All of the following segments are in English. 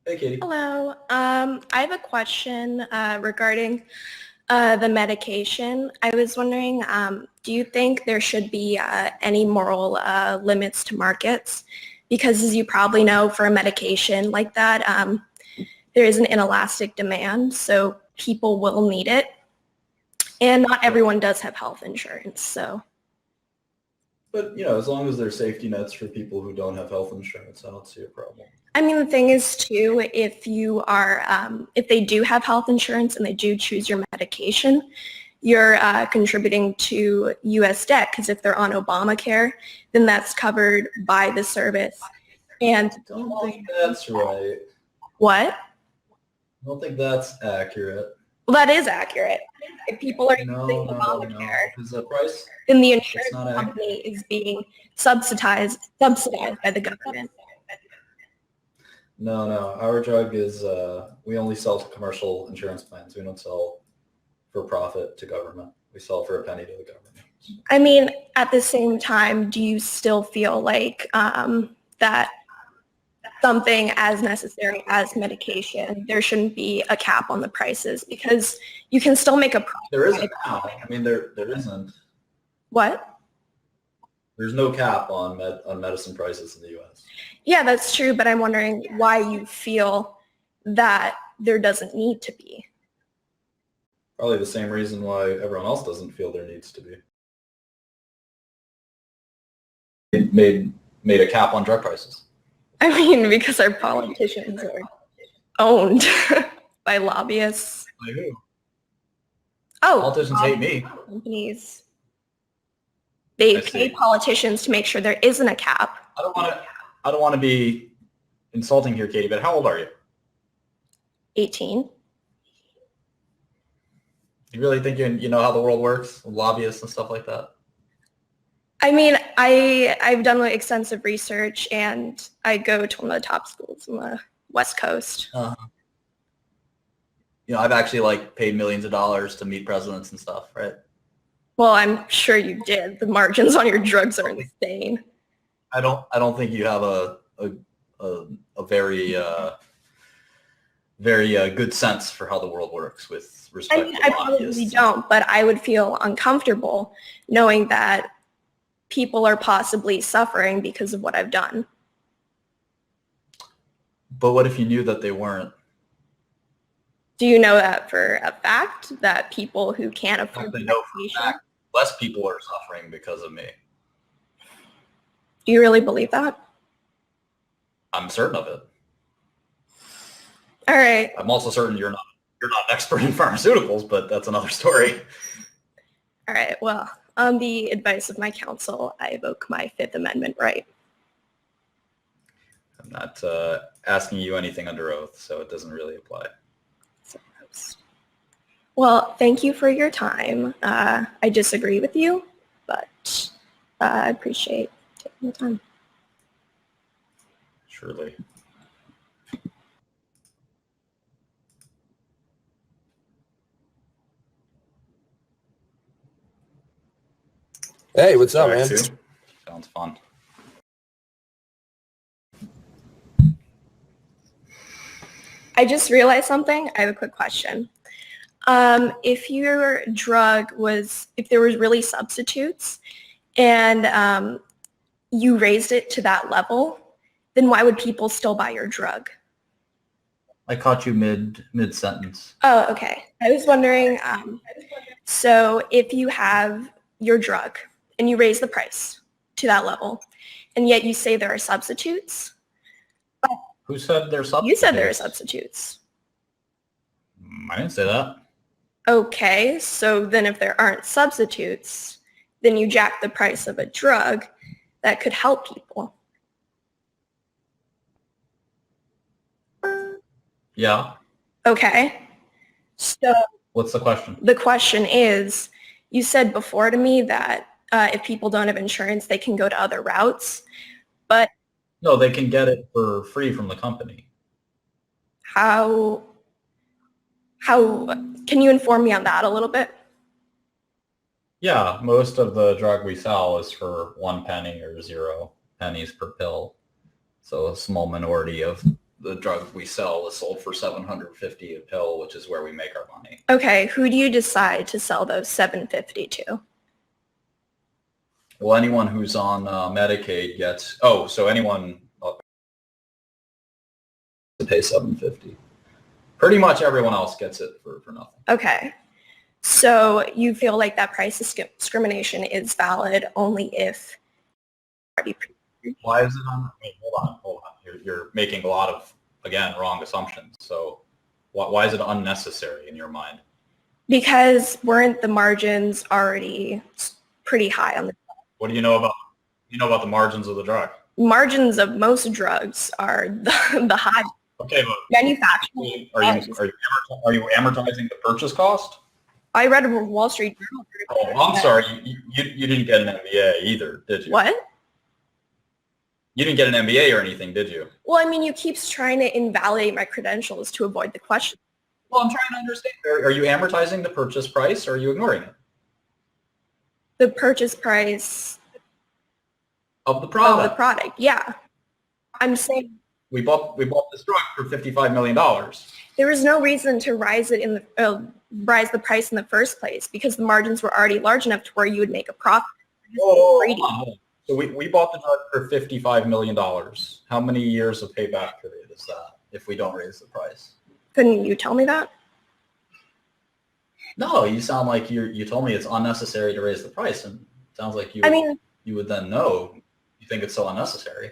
Hey, Katie. Hello. I have a question regarding the medication. I was wondering, do you think there should be any moral limits to markets? Because as you probably know, for a medication like that, there is an inelastic demand, so people will need it. And not Right. everyone does have health insurance, so. But, as long as there's safety nets for people who don't have health insurance, I don't see a problem. I mean, the thing is too, if they do have health insurance and they do choose your medication, you're contributing to U.S. debt because if they're on Obamacare, then that's covered by the service. And I don't think that's right. what? I don't think that's accurate. Well, that is accurate. If people are No, using no, Obamacare, no. Because the price, then the it's insurance not accurate. company is being subsidized by the government. No, no. Our drug is, we only sell to commercial insurance plans. We don't sell for profit to government. We sell for a penny to the government. I mean, at the same time, do you still feel like that something as necessary as medication, there shouldn't be a cap on the prices because you can still make a There profit. isn't now. I mean, there isn't. What? There's no cap on medicine prices in the U.S. Yeah, that's true, but I'm wondering why you feel that there doesn't need to be. Probably the same reason why everyone else doesn't feel there needs to be. It made a cap on drug prices. I mean, because our politicians are owned by lobbyists. Like who? Oh, Politicians hate me. companies. They I pay see. politicians to make sure there isn't a cap. I don't want to be insulting here, Katie, but how old are you? 18. You really think you know how the world works, lobbyists and stuff like that? I mean, I've done like extensive research and I go to one of the top schools on the West Coast. I've actually paid millions of dollars to meet presidents and stuff, right? Well, I'm sure you did. The margins on your drugs are insane. I don't think you have a very good sense for how the world works with I respect mean, to I probably lobbyists. don't, but I would feel uncomfortable knowing that people are possibly suffering because of what I've done. But what if you knew that they weren't? Do you know that for a fact that people who can't afford They the know for a medication, fact less people are suffering because of me. do you really believe that? I'm certain of it. All right. I'm also certain you're not an expert in pharmaceuticals, but that's another story. All right. Well, on the advice of my counsel, I evoke my Fifth Amendment right. I'm not asking you anything under oath, so it doesn't really apply. Well, thank you for your time. I disagree with you, but I appreciate taking the time. Surely. Hey, what's up, man? Too? Sounds fun. I just realized something. I have a quick question. If your drug was, if there was really substitutes and you raised it to that level, then why would people still buy your drug? I caught you mid sentence. Oh, okay. I was wondering, so if you have your drug and you raise the price to that level, and yet you say there are substitutes, Who said there's substitutes? you said there are substitutes. I didn't say that. Okay, so then if there aren't substitutes, then you jack the price of a drug that could help people. Yeah. Okay, so What's the question? the question is, you said before to me that if people don't have insurance, they can go to other routes, but No, they can get it for free from the company. how can you inform me on that a little bit? Yeah, most of the drug we sell is for 1 penny or 0 pennies per pill. So a small minority of the drug we sell is sold for $750 a pill, which is where we make our money. Okay, who do you decide to sell those $750 to? Well, anyone who's on Medicaid gets. So anyone to pay $750. Pretty much everyone else gets it for nothing. Okay, so you feel like that price discrimination is valid only if Why is it on? Wait, hold on. You're making a lot of, again, wrong assumptions. So why is it unnecessary in your mind? Because weren't the margins already pretty high on the What do you know about the margins of the drug? margins of most drugs are the high Okay, but manufacturing. are you amortizing the purchase cost? I read a Wall Street Journal article. Oh, I'm sorry. You didn't get an MBA either, did you? What? You didn't get an MBA or anything, did you? Well, I mean, you keep trying to invalidate my credentials to avoid the question. Well, I'm trying to understand. Are you amortizing the purchase price or are you ignoring it? The purchase price Of the of product. the product, yeah. I'm saying We bought this drug for $55 million. there was no reason to rise the price in the first place because the margins were already large enough to where you would make a profit. Hold on. So we bought the drug for $55 million. How many years of payback period is that if we don't raise the price? Couldn't you tell me that? No, you sound like you told me it's unnecessary to raise the price, and it sounds like you would then know. You think it's so unnecessary.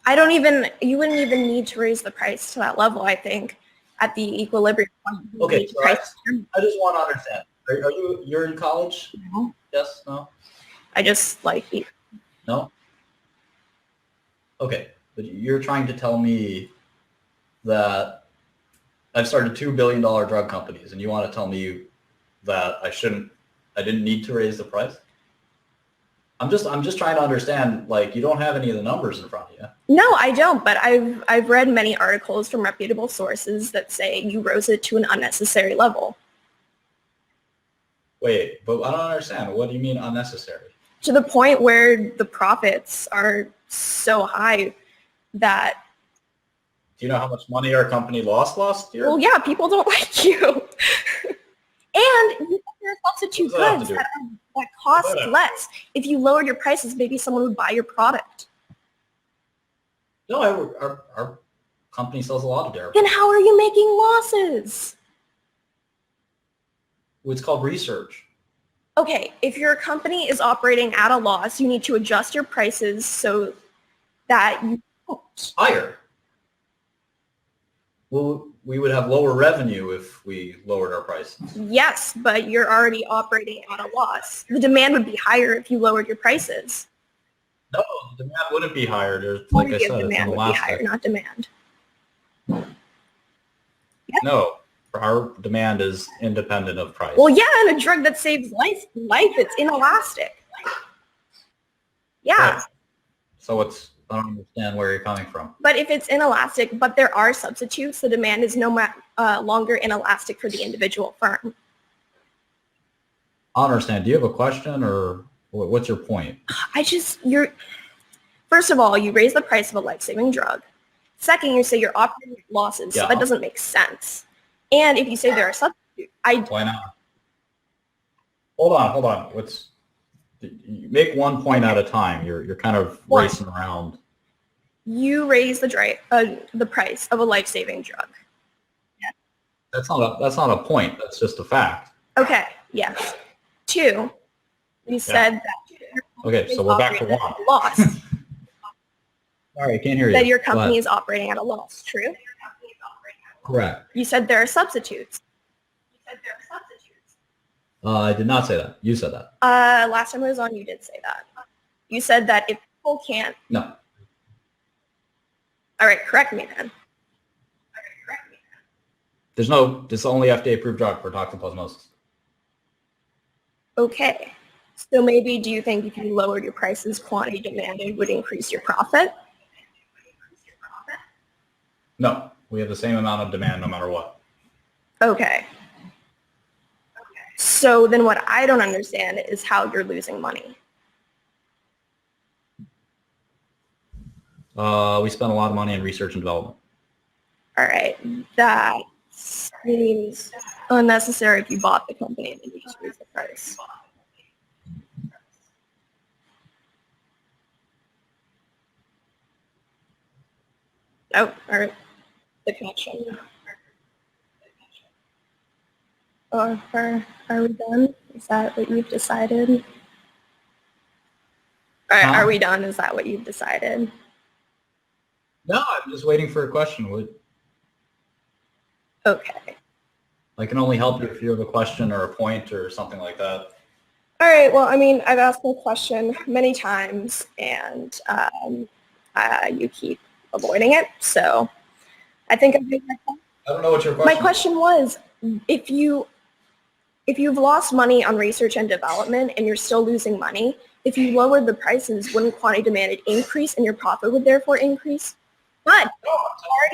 You wouldn't even need to raise the price to that level, I think, at the equilibrium point. Okay, so I just want to understand. You're in college? No. Yes? No? I just like eat. No? Okay, but you're trying to tell me that I've started $2 billion drug companies, and you want to tell me that I didn't need to raise the price? I'm just trying to understand, like, you don't have any of the numbers in front of you. No, I don't, but I've read many articles from reputable sources that say you rose it to an unnecessary level. Wait, but I don't understand. What do you mean unnecessary? To the point where the profits are so high that... Do you know how much money our company lost last year? Well, yeah, people don't like you. And you there are substitute goods that cost less. If you lowered your prices, maybe someone would buy your product. No, our company sells a lot of dairy. Then how are you making losses? It's called research. Okay, if your company is operating at a loss, you need to adjust your prices so that you don't. Higher. Well, we would have lower revenue if we lowered our prices. Yes, but you're already operating at a loss. The demand would be higher if you lowered your prices. No, the demand wouldn't be higher. Like I said, demand would be higher, not demand. No, our demand is independent of price. Well, yeah, and a drug that saves life, it's inelastic. Yeah. Right. So I don't understand where you're coming from. But if it's inelastic, but there are substitutes, the demand is no longer inelastic for the individual firm. I don't understand. Do you have a question or what's your point? First of all, you raise the price of a life-saving drug. Second, you say you're operating at losses, so that doesn't make sense. And if you say there are substitutes, Why not? Hold on. You make one point at a time. You're kind of racing around. You raise the price of a life-saving drug. Yeah. That's not a point. That's just a fact. Okay. Yes. 2. You said that. Okay, so we're back to 1. Loss. Sorry, I can't hear you. That your company is operating at a loss. True. Correct. You said there are substitutes. I did not say that. You said that. Last time I was on, you did say that. You said that if people can't... No. All right, correct me then. This is only FDA-approved drug for toxoplasmosis. Okay. So maybe do you think if you lowered your prices, quantity demanded would increase your profit? No. We have the same amount of demand no matter what. Okay. So then what I don't understand is how you're losing money. We spent a lot of money in research and development. All right, that seems unnecessary if you bought the company and then you just raise the price. Oh, all right. The connection. Oh, are we done? Is that what you've decided? All right, Huh? are we done? Is that what you've decided? No, I'm just waiting for a question. Okay. I can only help you if you have a question or a point or something like that. All right. Well, I mean, I've asked the question many times, and you keep avoiding it. So I think I've made my point. I don't know what your question My is. question was, if you've lost money on research and development and you're still losing money, if you lowered the prices, wouldn't quantity demanded increase and your profit would therefore increase? But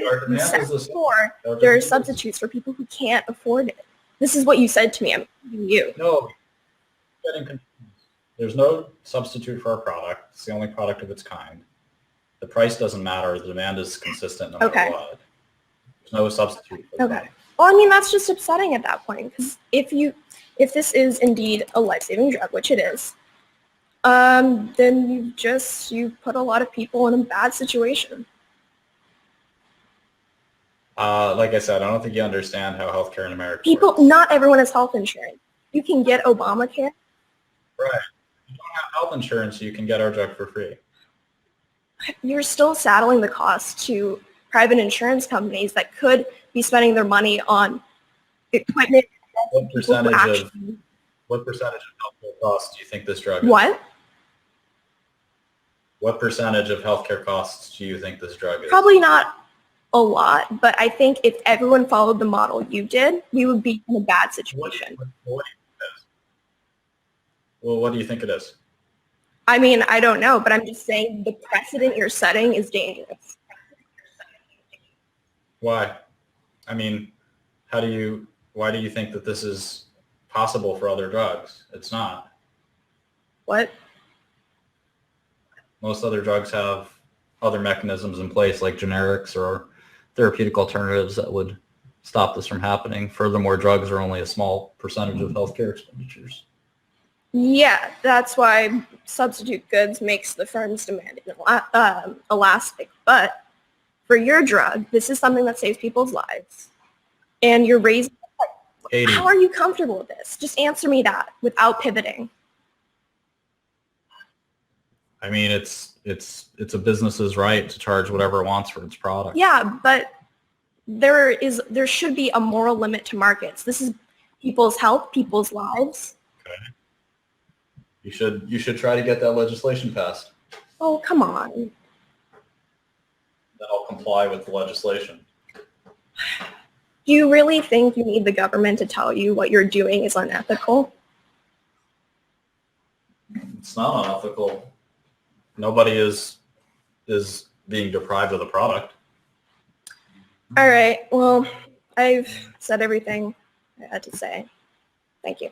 Our you demand said is the same. before, Our there are demand is- substitutes for people who can't afford it. This is what you said to me. I'm asking you. No, getting confused. There's no substitute for our product. It's the only product of its kind. The price doesn't matter. The demand is consistent no matter Okay. what. There's no substitute for the Okay. product. Well, I mean, that's just upsetting at that point, because if this is indeed a life-saving drug, which it is, then you've put a lot of people in a bad situation. Like I said, I don't think you understand how healthcare in America People, works. not everyone has health insurance. You can get Obamacare. Right. If you don't have health insurance, you can get our drug for free. You're still saddling the cost to private insurance companies that could be spending their money on equipment. What People who percentage of actually, healthcare costs do you think this drug is? what? What percentage of healthcare costs do you think this drug is? Probably not a lot, but I think if everyone followed the model you did, we would be in a bad situation. What do you think it is? I mean, I don't know, but I'm just saying the precedent you're setting is dangerous. Why? I mean, why do you think that this is possible for other drugs? It's not. What? Most other drugs have other mechanisms in place like generics or therapeutic alternatives that would stop this from happening. Furthermore, drugs are only a small percentage of healthcare expenditures. Yeah, that's why substitute goods makes the firms demanding elastic. But for your drug, this is something that saves people's lives. And you're raising, Katie, how are you comfortable with this? Just answer me that without pivoting. I mean, it's a business's right to charge whatever it wants for its product. Yeah, but there should be a moral limit to markets. This is people's health, people's lives. Okay. You should try to get that legislation passed. Oh, come on. Then I'll comply with the legislation. Do you really think you need the government to tell you what you're doing is unethical? It's not unethical. Nobody is being deprived of the product. All right. Well, I've said everything I had to say. Thank you.